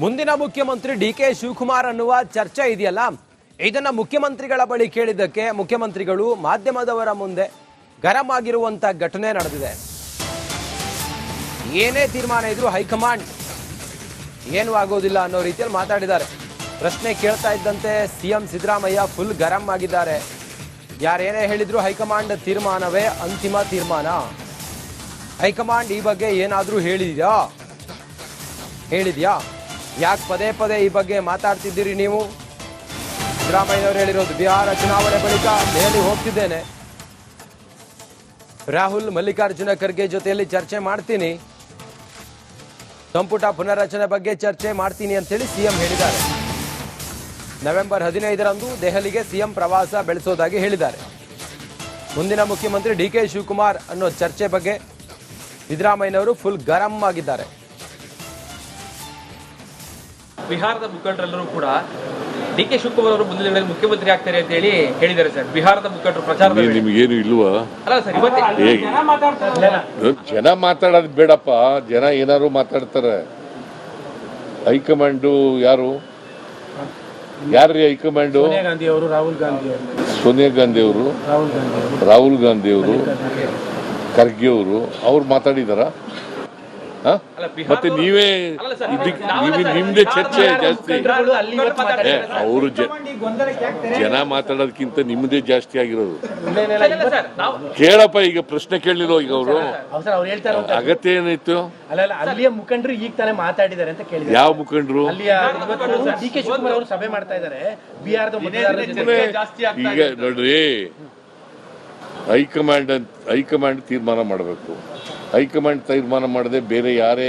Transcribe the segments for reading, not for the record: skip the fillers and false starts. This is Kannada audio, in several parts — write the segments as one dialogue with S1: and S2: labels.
S1: ಮುಂದಿನ ಮುಖ್ಯಮಂತ್ರಿ ಡಿ.ಕೆ. ಶಿವಕುಮಾರ್ ಅನ್ನುವ ಚರ್ಚೆ ಇದೆಯಲ್ಲ, ಇದನ್ನ ಮುಖ್ಯಮಂತ್ರಿಗಳ ಬಳಿ ಕೇಳಿದ್ದಕ್ಕೆ ಮುಖ್ಯಮಂತ್ರಿಗಳು ಮಾಧ್ಯಮದವರ ಮುಂದೆ ಗರಂ ಆಗಿರುವಂತ ಘಟನೆ ನಡೆದಿದೆ. ಏನೇ ತೀರ್ಮಾನ ಇದ್ರೂ ಹೈಕಮಾಂಡ್ ಏನೂ ಆಗೋದಿಲ್ಲ ಅನ್ನೋ ರೀತಿಯಲ್ಲಿ ಮಾತಾಡಿದ್ದಾರೆ. ಪ್ರಶ್ನೆ ಕೇಳ್ತಾ ಇದ್ದಂತೆ ಸಿಎಂ ಸಿದ್ದರಾಮಯ್ಯ ಫುಲ್ ಗರಂ ಆಗಿದ್ದಾರೆ. ಯಾರೇನೇ ಹೇಳಿದ್ರು ಹೈಕಮಾಂಡ್ ತೀರ್ಮಾನವೇ ಅಂತಿಮ ತೀರ್ಮಾನ. ಹೈಕಮಾಂಡ್ ಈ ಬಗ್ಗೆ ಏನಾದರೂ ಹೇಳಿದ್ಯಾ? ಯಾಕೆ ಪದೇ ಪದೇ ಈ ಬಗ್ಗೆ ಮಾತಾಡ್ತಿದ್ದೀರಿ ನೀವು? ಸಿದ್ದರಾಮಯ್ಯನವರು ಹೇಳಿರೋದು, ಬಿಹಾರ ಚುನಾವಣೆ ಬಳಿಕ ದೆಹಲಿ ಹೋಗ್ತಿದ್ದೇನೆ, ರಾಹುಲ್ ಮಲ್ಲಿಕಾರ್ಜುನ ಖರ್ಗೆ ಜೊತೆಯಲ್ಲಿ ಚರ್ಚೆ ಮಾಡ್ತೀನಿ, ಸಂಪುಟ ಪುನರ್ರಚನೆ ಬಗ್ಗೆ ಚರ್ಚೆ ಮಾಡ್ತೀನಿ ಅಂತೇಳಿ ಸಿಎಂ ಹೇಳಿದ್ದಾರೆ. ನವೆಂಬರ್ 15ರಂದು ದೆಹಲಿಗೆ ಸಿಎಂ ಪ್ರವಾಸ ಬೆಳೆಸೋದಾಗಿ ಹೇಳಿದ್ದಾರೆ. ಮುಂದಿನ ಮುಖ್ಯಮಂತ್ರಿ ಡಿ.ಕೆ. ಶಿವಕುಮಾರ್ ಅನ್ನೋ ಚರ್ಚೆ ಬಗ್ಗೆ ಸಿದ್ದರಾಮಯ್ಯನವರು ಫುಲ್ ಗರಂ ಆಗಿದ್ದಾರೆ.
S2: ಬಿಹಾರದ ಮುಖಂಡರೆಲ್ಲರೂ ಕೂಡ ಡಿ.ಕೆ. ಶಿವಕುಮಾರ್ ಅವರು ಮುಂದಿನ ದಿನಗಳಲ್ಲಿ ಮುಖ್ಯಮಂತ್ರಿ ಆಗ್ತಾರೆ ಅಂತ ಹೇಳಿ ಹೇಳಿದ್ದಾರೆ ಸರ್. ಬಿಹಾರದ ಮುಖಂಡರು ಪ್ರಚಾರದಲ್ಲಿ
S3: ನಿಮಗೇನು ಇಲ್ವಾ?
S2: ಅಲ್ಲ ಸರ್, ಇವತ್ತೇ
S3: ಜನ ಮಾತಾಡೋದು ಬೇಡಪ್ಪ. ಜನ ಏನಾರು ಮಾತಾಡ್ತಾರೆ. ಹೈಕಮಾಂಡು ಯಾರು ಹೈಕಮಾಂಡು? ಸೋನಿಯಾ ಗಾಂಧಿ ಅವರು, ರಾಹುಲ್ ಗಾಂಧಿ ಅವರು, ಖರ್ಗೆ ಅವರು, ಅವ್ರು ಮಾತಾಡಿದಾರ? ಮತ್ತೆ ನೀವೇ ನಿಮ್ದೇ ಚರ್ಚೆ ಜಾಸ್ತಿ. ಅವರು ಜನ ಮಾತಾಡೋದಕ್ಕಿಂತ ನಿಮ್ದೇ ಜಾಸ್ತಿ ಆಗಿರೋದು. ಕೇಳಪ್ಪ, ಈಗ ಪ್ರಶ್ನೆ ಕೇಳಿರೋ ಈಗ ಅವರು ಅಗತ್ಯ ಏನಿತ್ತು?
S4: ಅಲ್ಲಿಯ ಮುಖಂಡರು ಈಗ ತಾನೇ ಮಾತಾಡಿದ್ದಾರೆ ಅಂತ ಕೇಳಿದ್ರು.
S3: ಯಾವ ಮುಖಂಡರು?
S4: ಡಿ.ಕೆ. ಶಿವಕುಮಾರ್ ಅವರು ಸಭೆ ಮಾಡ್ತಾ ಇದ್ದಾರೆ. ಬಿಹಾರದ
S3: ಈಗ ನೋಡ್ರಿ, ಹೈಕಮಾಂಡ್ ತೀರ್ಮಾನ ಮಾಡಬೇಕು. ಹೈಕಮಾಂಡ್ ತೀರ್ಮಾನ ಮಾಡದೆ ಬೇರೆ ಯಾರೇ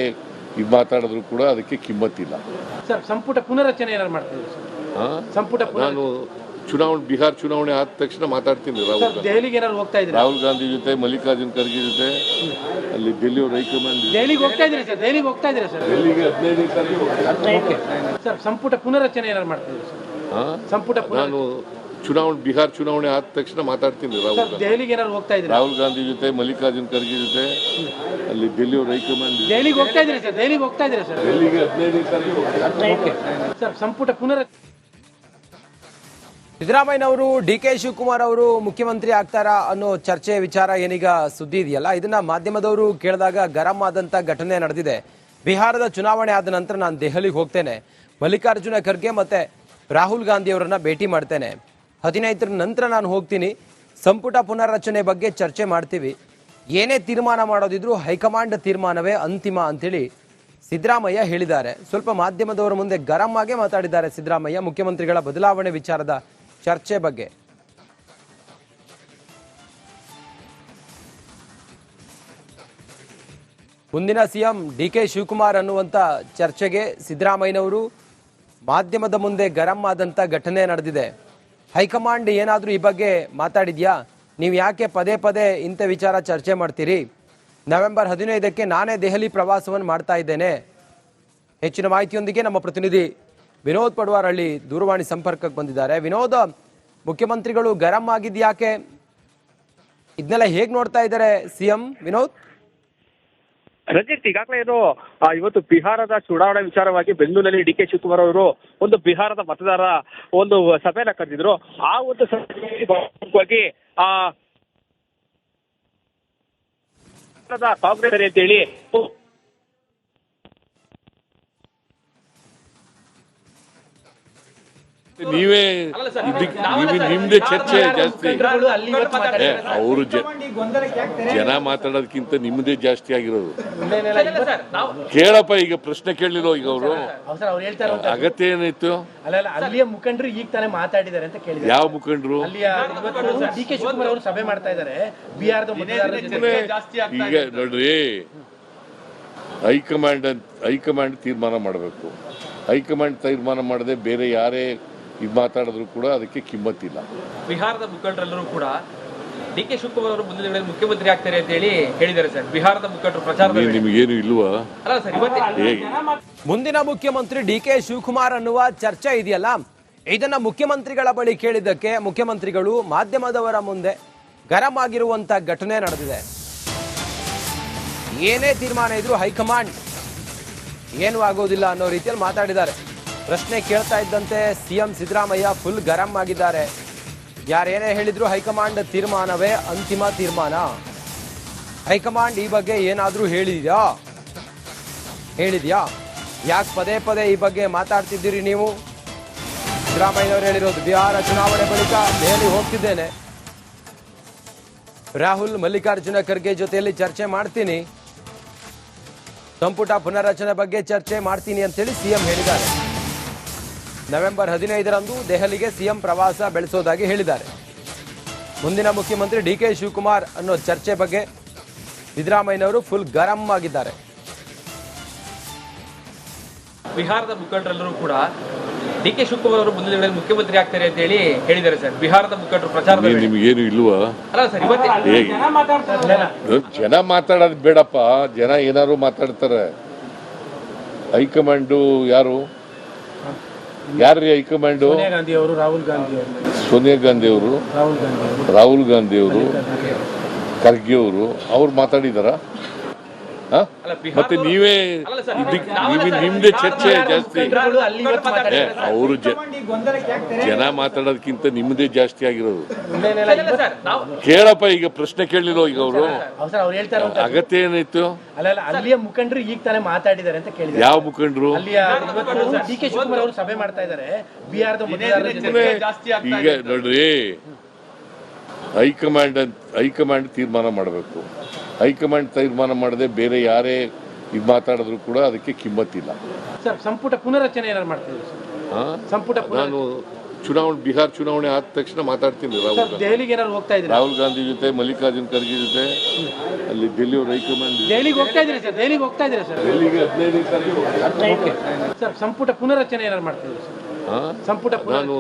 S3: ಇದು ಮಾತಾಡಿದ್ರು ಕೂಡ ಅದಕ್ಕೆ ಕಿಮ್ಮತ್ತಿಲ್ಲ.
S4: ಸರ್, ಸಂಪುಟ ಪುನರ್ರಚನೆ ಏನಾದ್ರು ಮಾಡ್ತೀವಿ ಸಂಪುಟ
S3: ನಾನು ಬಿಹಾರ ಚುನಾವಣೆ ಆದ ತಕ್ಷಣ ಮಾತಾಡ್ತೀನಿ.
S4: ದೆಹಲಿಗೆ ಏನಾದ್ರು ಹೋಗ್ತಾ ಇದ್ದೀರಾ?
S3: ರಾಹುಲ್ ಗಾಂಧಿ ಜೊತೆ, ಮಲ್ಲಿಕಾರ್ಜುನ ಖರ್ಗೆ ಜೊತೆ ಅಲ್ಲಿ ಡೆಲ್ಲಿ ಹೈಕಮಾಂಡ್
S4: ದೆಹಲಿಗೆ ಹೋಗ್ತಾ ಇದ್ದೀರಾ ಸರ್? ದೆಹಲಿಗೆ ಹೋಗ್ತಾ ಇದ್ದೀರಾ ಸರ್?
S3: ಡೆಲ್ಲಿಗೆ 15ನೇ ತಾರೀಕು.
S4: ಸರ್, ಸಂಪುಟ ಪುನರ್ರಚನೆ ಏನಾದ್ರು ಮಾಡ್ತೀವಿ ಸಂಪುಟ
S3: ನಾನು ಬಿಹಾರ ಚುನಾವಣೆ ಆದ ತಕ್ಷಣ ಮಾತಾಡ್ತೀನಿ.
S4: ದೆಹಲಿಗೆ ಏನಾದ್ರು ಹೋಗ್ತಾ ಇದ್ದೀರಾ?
S3: ರಾಹುಲ್ ಗಾಂಧಿ ಜೊತೆ, ಮಲ್ಲಿಕಾರ್ಜುನ ಖರ್ಗೆ ಜೊತೆ ಅಲ್ಲಿ ಡೆಲ್ಲಿ ಹೈಕಮಾಂಡ್.
S4: ದೆಹಲಿಗೆ ಹೋಗ್ತಾ ಇದ್ದೀರಾ ಸರ್? ದೆಹಲಿಗೆ ಹೋಗ್ತಾ ಇದ್ದೀರಾ ಸರ್?
S3: ಡೆಲ್ಲಿಗೆ 15ನೇ ತಾರೀಕು.
S4: ಸರ್, ಸಂಪುಟ ಪುನರ್ರಚನೆ
S1: ಸಿದ್ದರಾಮಯ್ಯನವರು ಡಿ.ಕೆ. ಶಿವಕುಮಾರ್ ಅವರು ಮುಖ್ಯಮಂತ್ರಿ ಆಗ್ತಾರಾ ಅನ್ನೋ ಚರ್ಚೆ ವಿಚಾರ ಏನೀಗ ಸುದ್ದಿ ಇದೆಯಲ್ಲ, ಇದನ್ನ ಮಾಧ್ಯಮದವರು ಕೇಳಿದಾಗ ಗರಂ ಆದಂತ ಘಟನೆ ನಡೆದಿದೆ. ಬಿಹಾರದ ಚುನಾವಣೆ ಆದ ನಂತರ ನಾನು ದೆಹಲಿಗೆ ಹೋಗ್ತೇನೆ, ಮಲ್ಲಿಕಾರ್ಜುನ ಖರ್ಗೆ ಮತ್ತೆ ರಾಹುಲ್ ಗಾಂಧಿ ಅವರನ್ನ ಭೇಟಿ ಮಾಡ್ತೇನೆ, 15ರ ನಂತರ ನಾನು ಹೋಗ್ತೀನಿ, ಸಂಪುಟ ಪುನರ್ರಚನೆ ಬಗ್ಗೆ ಚರ್ಚೆ ಮಾಡ್ತೀವಿ, ಏನೇ ತೀರ್ಮಾನ ಮಾಡೋದಿದ್ರು ಹೈಕಮಾಂಡ್ ತೀರ್ಮಾನವೇ ಅಂತಿಮ ಅಂತೇಳಿ ಸಿದ್ದರಾಮಯ್ಯ ಹೇಳಿದ್ದಾರೆ. ಸ್ವಲ್ಪ ಮಾಧ್ಯಮದವರ ಮುಂದೆ ಗರಂ ಆಗೇ ಮಾತಾಡಿದ್ದಾರೆ ಸಿದ್ದರಾಮಯ್ಯ ಮುಖ್ಯಮಂತ್ರಿಗಳ ಬದಲಾವಣೆ ವಿಚಾರದ ಚರ್ಚೆ ಬಗ್ಗೆ. ಮುಂದಿನ ಸಿಎಂ ಡಿ.ಕೆ. ಶಿವಕುಮಾರ್ ಅನ್ನುವಂಥ ಚರ್ಚೆಗೆ ಸಿದ್ದರಾಮಯ್ಯನವರು ಮಾಧ್ಯಮದ ಮುಂದೆ ಗರಂ ಆದಂಥ ಘಟನೆ ನಡೆದಿದೆ. ಹೈಕಮಾಂಡ್ ಏನಾದರೂ ಈ ಬಗ್ಗೆ ಮಾತಾಡಿದ್ಯಾ? ನೀವು ಯಾಕೆ ಪದೇ ಪದೇ ಇಂಥ ವಿಚಾರ ಚರ್ಚೆ ಮಾಡ್ತೀರಿ? ನವೆಂಬರ್ 15ಕ್ಕೆ ನಾನೇ ದೆಹಲಿ ಪ್ರವಾಸವನ್ನು ಮಾಡ್ತಾ ಇದ್ದೇನೆ. ಹೆಚ್ಚಿನ ಮಾಹಿತಿಯೊಂದಿಗೆ ನಮ್ಮ ಪ್ರತಿನಿಧಿ ವಿನೋದ್ ಪಡ್ವಾರಹಳ್ಳಿ ದೂರವಾಣಿ ಸಂಪರ್ಕಕ್ಕೆ ಬಂದಿದ್ದಾರೆ. ವಿನೋದ್, ಮುಖ್ಯಮಂತ್ರಿಗಳು ಗರಂ ಆಗಿದ್ಯಾಕೆ? ಇದನ್ನೆಲ್ಲ ಹೇಗೆ ನೋಡ್ತಾ ಇದ್ದಾರೆ ಸಿಎಂ? ವಿನೋದ್,
S5: ರಂಜಿತ್, ಈಗಾಗಲೇ ಏನು ಇವತ್ತು ಬಿಹಾರದ ಚುನಾವಣೆ ವಿಚಾರವಾಗಿ ಬೆಂಗಳೂರಿನಲ್ಲಿ ಡಿ.ಕೆ. ಶಿವಕುಮಾರ್ ಅವರು ಒಂದು ಬಿಹಾರದ ಮತದಾರ ಒಂದು ಸಭೆಯನ್ನ ಕರೆದಿದ್ರು. ಆ ಒಂದು ಸಭೆಯಲ್ಲಿ ಕಾಂಗ್ರೆಸ್ ಅಂತೇಳಿ
S3: ನೀವೇ ನಿಮ್ದೇ ಚರ್ಚೆ ಜಾಸ್ತಿ. ಅವರು ಜನ ಮಾತಾಡೋದಕ್ಕಿಂತ ನಿಮ್ದೇ ಜಾಸ್ತಿ ಆಗಿರೋದು. ಕೇಳಪ್ಪ, ಈಗ ಪ್ರಶ್ನೆ ಕೇಳಿರೋ ಈಗ ಅವರು ಅಗತ್ಯ ಏನಿತ್ತು?
S4: ಅಲ್ಲಿಯ ಮುಖಂಡರು ಈಗ ತಾನೇ ಮಾತಾಡಿದ್ದಾರೆ ಅಂತ ಕೇಳಿದ್ರು.
S3: ಯಾವ ಮುಖಂಡರು?
S4: ಡಿ.ಕೆ. ಶಿವಕುಮಾರ್ ಅವರು ಸಭೆ ಮಾಡ್ತಾ ಇದ್ದಾರೆ. ಬಿಹಾರದ
S3: ಈಗ ನೋಡ್ರಿ, ಹೈಕಮಾಂಡ್ ತೀರ್ಮಾನ ಮಾಡಬೇಕು. ಹೈಕಮಾಂಡ್ ತೀರ್ಮಾನ ಮಾಡದೆ ಬೇರೆ ಯಾರೇ ಇದು ಮಾತಾಡಿದ್ರು ಕೂಡ ಅದಕ್ಕೆ ಕಿಮ್ಮತ್ತಿಲ್ಲ.
S2: ಬಿಹಾರದ ಮುಖಂಡರೆಲ್ಲರೂ ಕೂಡ ಡಿ.ಕೆ. ಶಿವಕುಮಾರ್ ಅವರು ಮುಂದಿನ ದಿನಗಳಲ್ಲಿ ಮುಖ್ಯಮಂತ್ರಿ ಆಗ್ತಾರೆ ಅಂತ ಹೇಳಿ ಹೇಳಿದ್ದಾರೆ ಸರ್. ಬಿಹಾರದ ಮುಖಂಡರು ಪ್ರಚಾರದಲ್ಲಿ
S3: ನಿಮಗೇನು ಇಲ್ವಾ?
S2: ಅಲ್ಲ ಸರ್, ಇವತ್ತೇ
S1: ಮುಂದಿನ ಮುಖ್ಯಮಂತ್ರಿ ಡಿ.ಕೆ. ಶಿವಕುಮಾರ್ ಅನ್ನುವ ಚರ್ಚೆ ಇದೆಯಲ್ಲ, ಇದನ್ನ ಮುಖ್ಯಮಂತ್ರಿಗಳ ಬಳಿ ಕೇಳಿದ್ದಕ್ಕೆ ಮುಖ್ಯಮಂತ್ರಿಗಳು ಮಾಧ್ಯಮದವರ ಮುಂದೆ ಗರಂ ಆಗಿರುವಂತ ಘಟನೆ ನಡೆದಿದೆ. ಏನೇ ತೀರ್ಮಾನ ಇದ್ರೂ ಹೈಕಮಾಂಡ್ ಏನೂ ಆಗೋದಿಲ್ಲ ಅನ್ನೋ ರೀತಿಯಲ್ಲಿ ಮಾತಾಡಿದ್ದಾರೆ. ಪ್ರಶ್ನೆ ಕೇಳ್ತಾ ಇದ್ದಂತೆ ಸಿಎಂ ಸಿದ್ದರಾಮಯ್ಯ ಫುಲ್ ಗರಂ ಆಗಿದ್ದಾರೆ. ಯಾರೇನೇ ಹೇಳಿದ್ರು ಹೈಕಮಾಂಡ್ ತೀರ್ಮಾನವೇ ಅಂತಿಮ ತೀರ್ಮಾನ. ಹೈಕಮಾಂಡ್ ಈ ಬಗ್ಗೆ ಏನಾದರೂ ಹೇಳಿದ್ಯಾ? ಯಾಕೆ ಪದೇ ಪದೇ ಈ ಬಗ್ಗೆ ಮಾತಾಡ್ತಿದ್ದೀರಿ ನೀವು? ಸಿದ್ದರಾಮಯ್ಯನವರು ಹೇಳಿರೋದು ಬಿಹಾರ ಚುನಾವಣೆ ಬಳಿಕ ದೆಹಲಿ ಹೋಗ್ತಿದ್ದೇನೆ, ರಾಹುಲ್ ಮಲ್ಲಿಕಾರ್ಜುನ ಖರ್ಗೆ ಜೊತೆಯಲ್ಲಿ ಚರ್ಚೆ ಮಾಡ್ತೀನಿ, ಸಂಪುಟ ಪುನರ್ರಚನೆ ಬಗ್ಗೆ ಚರ್ಚೆ ಮಾಡ್ತೀನಿ ಅಂತೇಳಿ ಸಿಎಂ ಹೇಳಿದ್ದಾರೆ. ನವೆಂಬರ್ 15ರಂದು ದೆಹಲಿಗೆ ಸಿಎಂ ಪ್ರವಾಸ ಬೆಳೆಸೋದಾಗಿ ಹೇಳಿದ್ದಾರೆ. ಮುಂದಿನ ಮುಖ್ಯಮಂತ್ರಿ ಡಿ ಕೆ ಶಿವಕುಮಾರ್ ಅನ್ನೋ ಚರ್ಚೆ ಬಗ್ಗೆ ಸಿದ್ದರಾಮಯ್ಯನವರು ಫುಲ್ ಗರಂ ಆಗಿದ್ದಾರೆ.
S2: ಬಿಹಾರದ ಮುಖಂಡರೆಲ್ಲರೂ ಕೂಡ ಡಿ ಕೆ ಶಿವಕುಮಾರ್ ಅವರು ಮುಂದಿನ ದಿನಗಳಲ್ಲಿ ಮುಖ್ಯಮಂತ್ರಿ ಆಗ್ತಾರೆ ಅಂತ ಹೇಳಿ ಹೇಳಿದ್ದಾರೆ ಸರ್. ಬಿಹಾರದ ಮುಖಂಡರು ಪ್ರಚಾರ
S3: ನಿಮ್ಗೇನು ಇಲ್ವಾ?
S2: ಅಲ್ಲ ಸರ್,
S3: ಜನ ಮಾತಾಡೋದು ಬೇಡಪ್ಪ. ಜನ ಏನಾದ್ರು ಮಾತಾಡ್ತಾರೆ. ಹೈಕಮಾಂಡು ಯಾರ್ರೀ ಹೈಕಮಾಂಡು?
S4: ಸೋನಿಯಾ ಗಾಂಧಿ ಅವರು, ರಾಹುಲ್ ಗಾಂಧಿ ಅವರು,
S3: ಸೋನಿಯಾ ಗಾಂಧಿ ಅವರು, ರಾಹುಲ್ ಗಾಂಧಿ ಅವರು, ಖರ್ಗೆ ಅವರು, ಅವ್ರು ಮಾತಾಡಿದಾರ? ಮತ್ತೆ ನೀವೇ ನಿಮ್ದೇ ಚರ್ಚೆ ಜಾಸ್ತಿ. ಅವರು ಜನ ಮಾತಾಡೋದಕ್ಕಿಂತ ನಿಮ್ದೇ ಜಾಸ್ತಿ ಆಗಿರೋದು. ಕೇಳಪ್ಪ, ಈಗ ಪ್ರಶ್ನೆ ಕೇಳಿರೋ ಈಗ ಅವರು ಅಗತ್ಯ ಏನಾಯ್ತು?
S4: ಅಲ್ಲಿಯ ಮುಖಂಡರು ಈಗ ತಾನೇ ಮಾತಾಡಿದ್ದಾರೆ ಅಂತ ಕೇಳಿದ್ದಾರೆ.
S3: ಯಾವ ಮುಖಂಡರು?
S4: ಡಿ ಕೆ ಶಿವಕುಮಾರ್ ಅವರು ಸಭೆ ಮಾಡ್ತಾ ಇದ್ದಾರೆ ಬಿಹಾರದ.
S3: ಈಗ ನೋಡ್ರಿ, ಹೈಕಮಾಂಡ್ ತೀರ್ಮಾನ ಮಾಡಬೇಕು. ಹೈಕಮಾಂಡ್ ತೀರ್ಮಾನ ಮಾಡದೆ ಬೇರೆ ಯಾರೇ ಇದು ಮಾತಾಡಿದ್ರು ಕೂಡ ಅದಕ್ಕೆ ಕಿಮ್ಮತ್ತಿಲ್ಲ.
S4: ಸರ್, ಸಂಪುಟ ಪುನರ್ರಚನೆ ಏನಾರು ಮಾಡ್ತಿದ್ರು ಸಂಪುಟ
S3: ನಾನು ಬಿಹಾರ ಚುನಾವಣೆ ಆದ ತಕ್ಷಣ ಮಾತಾಡ್ತೀನಿ.
S4: ದೆಹಲಿಗೆ ಏನಾರು ಹೋಗ್ತಾ ಇದ್ದೀರಾ?
S3: ರಾಹುಲ್ ಗಾಂಧಿ ಜೊತೆ, ಮಲ್ಲಿಕಾರ್ಜುನ್ ಖರ್ಗೆ ಜೊತೆ ಅಲ್ಲಿ ಡೆಲ್ಲಿ ಹೈಕಮಾಂಡ್
S4: ದೆಹಲಿಗೆ ಹೋಗ್ತಾ ಇದ್ದೀರಾ ಸರ್? ದೆಹಲಿಗೆ ಹೋಗ್ತಾ ಇದ್ದೀರಾ ಸರ್?
S3: ಡೆಲ್ಲಿಗೆ 15 ತಾರೀಕು.
S4: ಸರ್, ಸಂಪುಟ ಪುನರ್ರಚನೆ ಏನಾರು ಮಾಡ್ತಿದ್ರು ಸಂಪುಟ
S3: ನಾನು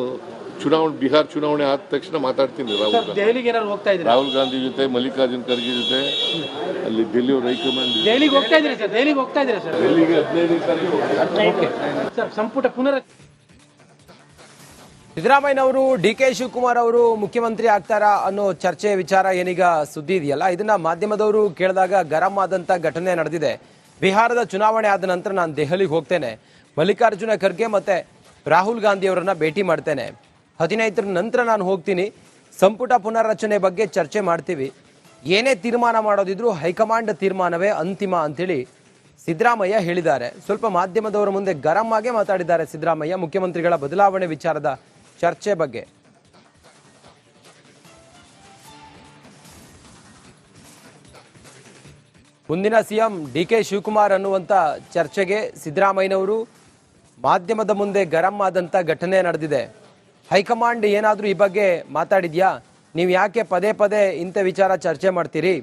S3: ಬಿಹಾರ ಚುನಾವಣೆ ಆದ ತಕ್ಷಣ ಮಾತಾಡ್ತೀನಿ.
S4: ದೆಹಲಿಗೆ ಏನಾರು ಹೋಗ್ತಾ ಇದ್ದೀರಾ?
S3: ರಾಹುಲ್ ಗಾಂಧಿ ಜೊತೆ, ಮಲ್ಲಿಕಾರ್ಜುನ್ ಖರ್ಗೆ ಜೊತೆ ಅಲ್ಲಿ ಡೆಲ್ಲಿ ಹೈಕಮಾಂಡ್
S4: ದೆಹಲಿಗೆ ಹೋಗ್ತಾ ಇದ್ದೀರಾ ಸರ್? ದೆಹಲಿಗೆ ಹೋಗ್ತಾ ಇದ್ದೀರಾ ಸರ್?
S3: ಡೆಲ್ಲಿಗೆ 15 ತಾರೀಕು.
S4: ಸರ್, ಸಂಪುಟ ಪುನರ್ರಚನೆ.
S1: ಸಿದ್ದರಾಮಯ್ಯನವರು ಡಿ ಕೆ ಶಿವಕುಮಾರ್ ಅವರು ಮುಖ್ಯಮಂತ್ರಿ ಆಗ್ತಾರಾ ಅನ್ನೋ ಚರ್ಚೆ ವಿಚಾರ ಏನೀಗ ಸುದ್ದಿ ಇದೆಯಲ್ಲ, ಇದನ್ನ ಮಾಧ್ಯಮದವರು ಕೇಳಿದಾಗ ಗರಂ ಆದಂತ ಘಟನೆ ನಡೆದಿದೆ. ಬಿಹಾರದ ಚುನಾವಣೆ ಆದ ನಂತರ ನಾನು ದೆಹಲಿಗೆ ಹೋಗ್ತೇನೆ, ಮಲ್ಲಿಕಾರ್ಜುನ ಖರ್ಗೆ ಮತ್ತೆ ರಾಹುಲ್ ಗಾಂಧಿ ಅವರನ್ನ ಭೇಟಿ ಮಾಡ್ತೇನೆ, 15ರ ನಂತರ ನಾನು ಹೋಗ್ತೀನಿ, ಸಂಪುಟ ಪುನರ್ರಚನೆ ಬಗ್ಗೆ ಚರ್ಚೆ ಮಾಡ್ತೀವಿ, ಏನೇ ತೀರ್ಮಾನ ಮಾಡೋದಿದ್ರು ಹೈಕಮಾಂಡ್ ತೀರ್ಮಾನವೇ ಅಂತಿಮ ಅಂತೇಳಿ ಸಿದ್ದರಾಮಯ್ಯ ಹೇಳಿದ್ದಾರೆ. ಸ್ವಲ್ಪ ಮಾಧ್ಯಮದವರ ಮುಂದೆ ಗರಂ ಆಗೇ ಮಾತಾಡಿದ್ದಾರೆ ಸಿದ್ದರಾಮಯ್ಯ ಮುಖ್ಯಮಂತ್ರಿಗಳ ಬದಲಾವಣೆ ವಿಚಾರದ ಚರ್ಚೆ ಬಗ್ಗೆ. ಮುಂದಿನ ಸಿಎಂ ಡಿ ಕೆ ಶಿವಕುಮಾರ್ ಅನ್ನುವಂಥ ಚರ್ಚೆಗೆ ಸಿದ್ದರಾಮಯ್ಯನವರು ಮಾಧ್ಯಮದ ಮುಂದೆ ಗರಂ ಆದಂಥ ಘಟನೆ ನಡೆದಿದೆ. ಹೈಕಮಾಂಡ್ ಏನಾದರೂ ಈ ಬಗ್ಗೆ ಮಾತಾಡಿದ್ಯಾ? ನೀವು ಯಾಕೆ ಪದೇ ಪದೇ ಇಂಥ ವಿಚಾರ ಚರ್ಚೆ ಮಾಡ್ತೀರಿ?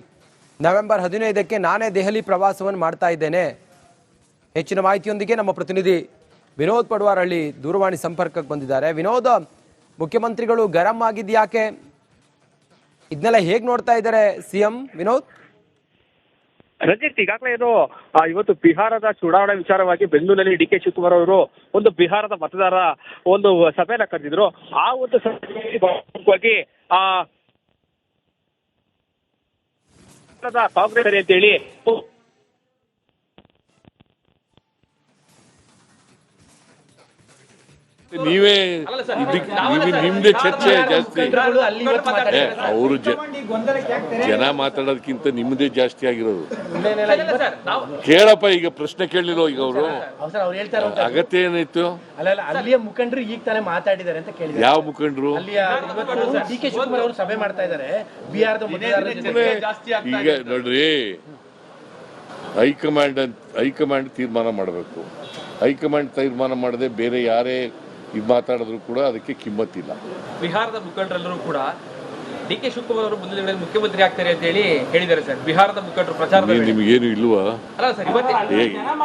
S1: ನವೆಂಬರ್ 15ಕ್ಕೆ ನಾನೇ ದೆಹಲಿ ಪ್ರವಾಸವನ್ನು ಮಾಡ್ತಾ ಇದ್ದೇನೆ. ಹೆಚ್ಚಿನ ಮಾಹಿತಿಯೊಂದಿಗೆ ನಮ್ಮ ಪ್ರತಿನಿಧಿ ವಿನೋದ್ ಪಡ್ವಾರಹಳ್ಳಿ ದೂರವಾಣಿ ಸಂಪರ್ಕಕ್ಕೆ ಬಂದಿದ್ದಾರೆ. ವಿನೋದ್, ಮುಖ್ಯಮಂತ್ರಿಗಳು ಗರಂ ಆಗಿದ್ಯಾಕೆ? ಇದನ್ನೆಲ್ಲ ಹೇಗೆ ನೋಡ್ತಾ ಇದ್ದಾರೆ ಸಿಎಂ? ವಿನೋದ್,
S5: ರಂಜಿತ್, ಈಗಾಗಲೇ ಇವತ್ತು ಬಿಹಾರದ ಚುನಾವಣೆ ವಿಚಾರವಾಗಿ ಬೆಂಗಳೂರಿನಲ್ಲಿ ಡಿ ಕೆ ಶಿವಕುಮಾರ್ ಅವರು ಒಂದು ಬಿಹಾರದ ಮತದಾರ ಒಂದು ಸಭೆಯನ್ನ ಕರೆದಿದ್ರು. ಆ ಒಂದು ಸಭೆಯಲ್ಲಿ ಕಾಂಗ್ರೆಸ್ ಅಂತೇಳಿ
S3: ನೀವೇ ನಿಮ್ದೇ ಚರ್ಚೆ ಜಾಸ್ತಿ. ಅವರು ಜನ ಮಾತಾಡೋದಕ್ಕಿಂತ ನಿಮ್ದೇ ಜಾಸ್ತಿ ಆಗಿರೋದು. ಕೇಳಪ್ಪ, ಈಗ ಪ್ರಶ್ನೆ ಕೇಳಿರೋ ಈಗ ಅವರು ಅಗತ್ಯ ಏನಾಯ್ತು?
S4: ಅಲ್ಲಿಯ ಮುಖಂಡರು ಈಗ ತಾನೇ ಮಾತಾಡಿದ್ದಾರೆ ಅಂತ ಕೇಳಿದ್ದಾರೆ.
S3: ಯಾವ ಮುಖಂಡರು?
S4: ಡಿ ಕೆ ಶಿವಕುಮಾರ್ ಅವರು ಸಭೆ ಮಾಡ್ತಾ ಇದ್ದಾರೆ ಬಿಹಾರದ.
S3: ಈಗ ನೋಡ್ರಿ, ಹೈಕಮಾಂಡ್ ತೀರ್ಮಾನ ಮಾಡಬೇಕು. ಹೈಕಮಾಂಡ್ ತೀರ್ಮಾನ ಮಾಡದೆ ಬೇರೆ ಯಾರೇ ಇದು ಮಾತಾಡಿದ್ರು ಕೂಡ ಅದಕ್ಕೆ ಕಿಮ್ಮತ್ತಿಲ್ಲ.
S2: ಬಿಹಾರದ ಮುಖಂಡರೆಲ್ಲರೂ ಕೂಡ ಡಿ ಕೆ ಶಿವಕುಮಾರ್ ಅವರು ಮುಂದಿನ ದಿನಗಳಲ್ಲಿ ಮುಖ್ಯಮಂತ್ರಿ ಆಗ್ತಾರೆ ಅಂತ ಹೇಳಿ ಹೇಳಿದ್ದಾರೆ ಸರ್. ಬಿಹಾರದ ಮುಖಂಡರು ಪ್ರಚಾರ
S3: ನಿಮ್ಗೇನು ಇಲ್ವಾ?
S2: ಅಲ್ಲ ಸರ್,